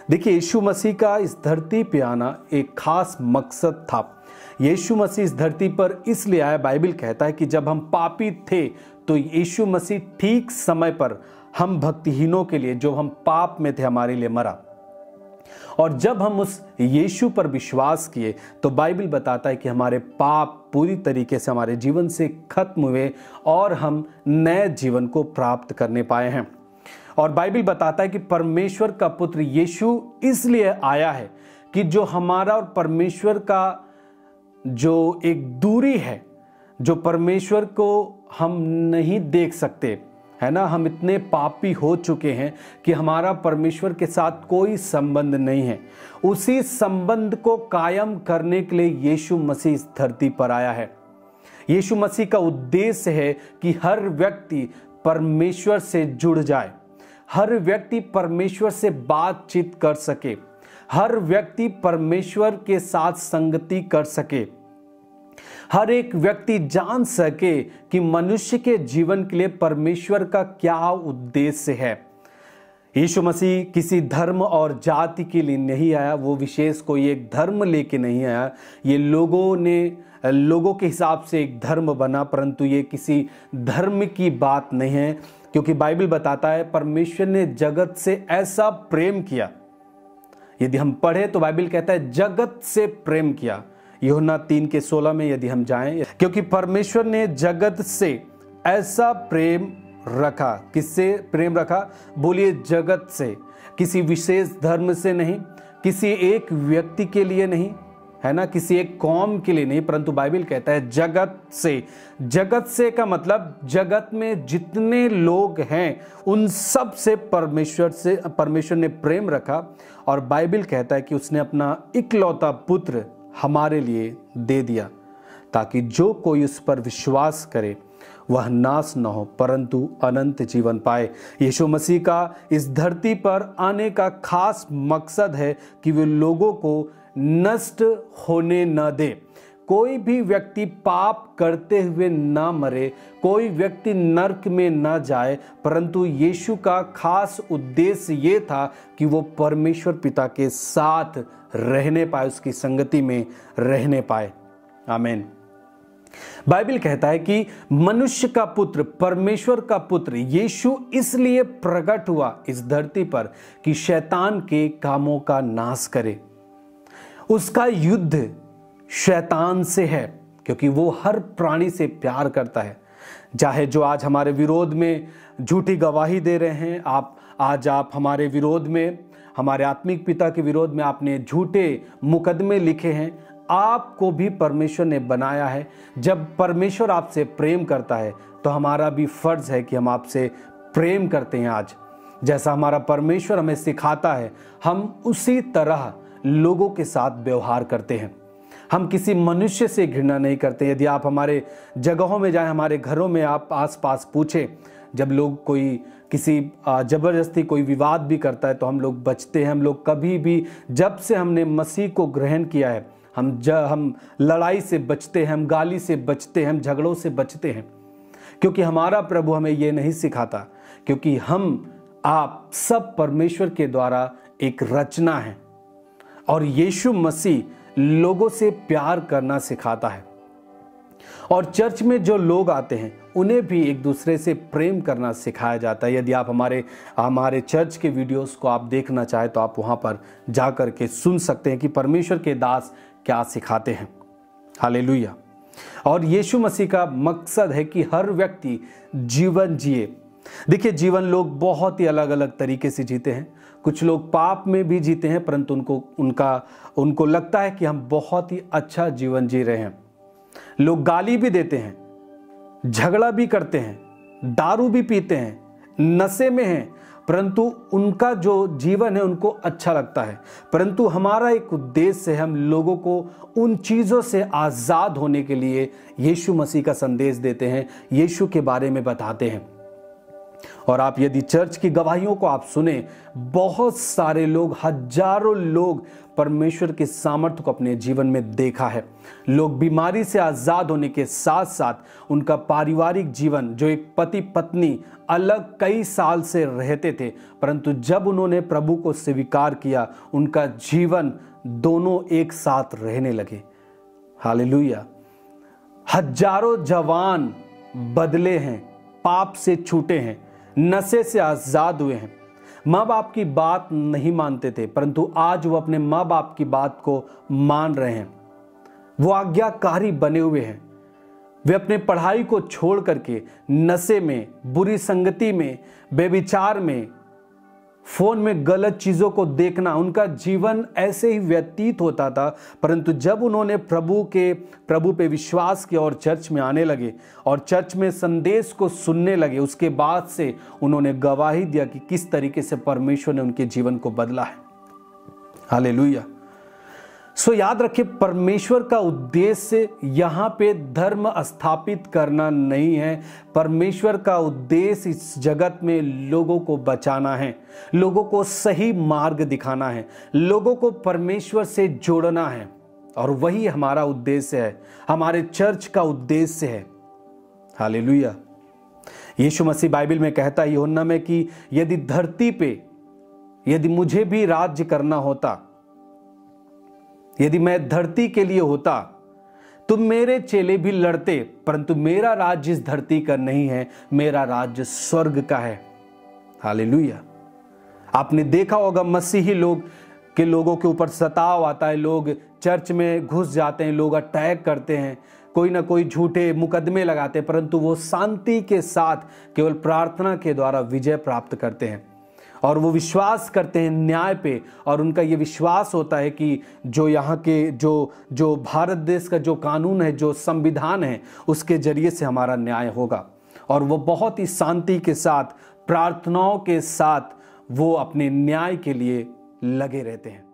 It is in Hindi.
देखिए, यीशु मसीह का इस धरती पे आना एक खास मकसद था। यीशु मसीह इस धरती पर इसलिए आया, बाइबल कहता है कि जब हम पापी थे तो यीशु मसीह ठीक समय पर हम भक्तिहीनों के लिए, जो हम पाप में थे, हमारे लिए मरा। और जब हम उस यीशु पर विश्वास किए तो बाइबल बताता है कि हमारे पाप पूरी तरीके से हमारे जीवन से खत्म हुए और हम नए जीवन को प्राप्त करने पाए हैं। और बाइबल बताता है कि परमेश्वर का पुत्र यीशु इसलिए आया है कि जो हमारा और परमेश्वर का जो एक दूरी है, जो परमेश्वर को हम नहीं देख सकते, है ना, हम इतने पापी हो चुके हैं कि हमारा परमेश्वर के साथ कोई संबंध नहीं है, उसी संबंध को कायम करने के लिए यीशु मसीह इस धरती पर आया है। यीशु मसीह का उद्देश्य है कि हर व्यक्ति परमेश्वर से जुड़ जाए, हर व्यक्ति परमेश्वर से बातचीत कर सके, हर व्यक्ति परमेश्वर के साथ संगति कर सके, हर एक व्यक्ति जान सके कि मनुष्य के जीवन के लिए परमेश्वर का क्या उद्देश्य है। यीशु मसीह किसी धर्म और जाति के लिए नहीं आया, वो विशेष कोई एक धर्म लेके नहीं आया। ये लोगों के हिसाब से एक धर्म बना, परंतु ये किसी धर्म की बात नहीं है, क्योंकि बाइबल बताता है परमेश्वर ने जगत से ऐसा प्रेम किया। यदि हम पढ़े तो बाइबल कहता है जगत से प्रेम किया। यूहन्ना 3:16 में यदि हम जाएं, क्योंकि परमेश्वर ने जगत से ऐसा प्रेम रखा। किससे प्रेम रखा? बोलिए, जगत से। किसी विशेष धर्म से नहीं, किसी एक व्यक्ति के लिए नहीं, है ना, किसी एक कौम के लिए नहीं, परंतु बाइबल कहता है जगत से। जगत से का मतलब जगत में जितने लोग हैं उन सब से परमेश्वर ने प्रेम रखा। और बाइबल कहता है कि उसने अपना इकलौता पुत्र हमारे लिए दे दिया, ताकि जो कोई उस पर विश्वास करे वह नाश न हो परंतु अनंत जीवन पाए। यीशु मसीह का इस धरती पर आने का खास मकसद है कि वे लोगों को नष्ट होने न दे। कोई भी व्यक्ति पाप करते हुए ना मरे, कोई व्यक्ति नरक में न जाए, परंतु यीशु का खास उद्देश्य ये था कि वो परमेश्वर पिता के साथ रहने पाए, उसकी संगति में रहने पाए। आमीन। बाइबल कहता है कि मनुष्य का पुत्र, परमेश्वर का पुत्र यीशु इसलिए प्रकट हुआ इस धरती पर कि शैतान के कामों का नाश करे। उसका युद्ध शैतान से है, क्योंकि वो हर प्राणी से प्यार करता है। चाहे जो आज हमारे विरोध में झूठी गवाही दे रहे हैं, आप हमारे विरोध में, हमारे आत्मिक पिता के विरोध में आपने झूठे मुकदमे लिखे हैं, आपको भी परमेश्वर ने बनाया है। जब परमेश्वर आपसे प्रेम करता है तो हमारा भी फर्ज है कि हम आपसे प्रेम करते हैं। आज जैसा हमारा परमेश्वर हमें सिखाता है, हम उसी तरह लोगों के साथ व्यवहार करते हैं। हम किसी मनुष्य से घृणा नहीं करते। यदि आप हमारे जगहों में जाएं, हमारे घरों में आप आसपास पूछें, जब लोग कोई किसी जबरदस्ती कोई विवाद भी करता है तो हम लोग बचते हैं। हम लोग कभी भी, जब से हमने मसीह को ग्रहण किया है, हम लड़ाई से बचते हैं, हम गाली से बचते हैं, हम झगड़ों से बचते हैं, क्योंकि हमारा प्रभु हमें ये नहीं सिखाता, क्योंकि आप सब परमेश्वर के द्वारा एक रचना है और यीशु मसीह लोगों से प्यार करना सिखाता है। और चर्च में जो लोग आते हैं उन्हें भी एक दूसरे से प्रेम करना सिखाया जाता है। यदि आप हमारे चर्च के वीडियोस को आप देखना चाहें तो आप वहां पर जाकर के सुन सकते हैं कि परमेश्वर के दास क्या सिखाते हैं। हालेलुया। और यीशु मसीह का मकसद है कि हर व्यक्ति जीवन जिए। देखिए, जीवन लोग बहुत ही अलग अलग तरीके से जीते हैं। कुछ लोग पाप में भी जीते हैं, परंतु उनको लगता है कि हम बहुत ही अच्छा जीवन जी रहे हैं। लोग गाली भी देते हैं, झगड़ा भी करते हैं, दारू भी पीते हैं, नशे में हैं, परंतु उनका जो जीवन है उनको अच्छा लगता है। परंतु हमारा एक उद्देश्य है, हम लोगों को उन चीज़ों से आज़ाद होने के लिए यीशु मसीह का संदेश देते हैं, यीशु के बारे में बताते हैं। और आप यदि चर्च की गवाहियों को आप सुने, बहुत सारे लोग, हजारों लोग परमेश्वर के सामर्थ्य को अपने जीवन में देखा है। लोग बीमारी से आजाद होने के साथ साथ उनका पारिवारिक जीवन, जो एक पति पत्नी अलग कई साल से रहते थे, परंतु जब उन्होंने प्रभु को स्वीकार किया, उनका जीवन दोनों एक साथ रहने लगे। हालेलुया। हजारों जवान बदले हैं, पाप से छूटे हैं, नशे से आजाद हुए हैं। माँ बाप की बात नहीं मानते थे, परंतु आज वो अपने माँ बाप की बात को मान रहे हैं। वो आज्ञाकारी बने हुए हैं। वे अपने पढ़ाई को छोड़ करके नशे में, बुरी संगति में, बेविचार में, फोन में गलत चीजों को देखना, उनका जीवन ऐसे ही व्यतीत होता था। परंतु जब उन्होंने प्रभु पे विश्वास किया और चर्च में आने लगे और चर्च में संदेश को सुनने लगे, उसके बाद से उन्होंने गवाही दिया कि किस तरीके से परमेश्वर ने उनके जीवन को बदला है। हालेलुया। सो याद रखिए, परमेश्वर का उद्देश्य यहाँ पे धर्म स्थापित करना नहीं है। परमेश्वर का उद्देश्य इस जगत में लोगों को बचाना है, लोगों को सही मार्ग दिखाना है, लोगों को परमेश्वर से जोड़ना है। और वही हमारा उद्देश्य है, हमारे चर्च का उद्देश्य है। हालेलुया। यीशु मसीह बाइबल में कहता है यूहन्ना में कि यदि धरती पे, यदि मुझे भी राज्य करना होता, यदि मैं धरती के लिए होता, तो मेरे चेले भी लड़ते, परंतु मेरा राज्य इस धरती का नहीं है, मेरा राज्य स्वर्ग का है। हालेलुया। आपने देखा होगा मसीही लोगों के ऊपर सताव आता है, लोग चर्च में घुस जाते हैं, लोग अटैक करते हैं, कोई ना कोई झूठे मुकदमे लगाते हैं, परंतु वो शांति के साथ केवल प्रार्थना के द्वारा विजय प्राप्त करते हैं। और वो विश्वास करते हैं न्याय पे, और उनका ये विश्वास होता है कि जो यहाँ के जो भारत देश का जो कानून है, जो संविधान है, उसके जरिए से हमारा न्याय होगा। और वो बहुत ही शांति के साथ, प्रार्थनाओं के साथ वो अपने न्याय के लिए लगे रहते हैं।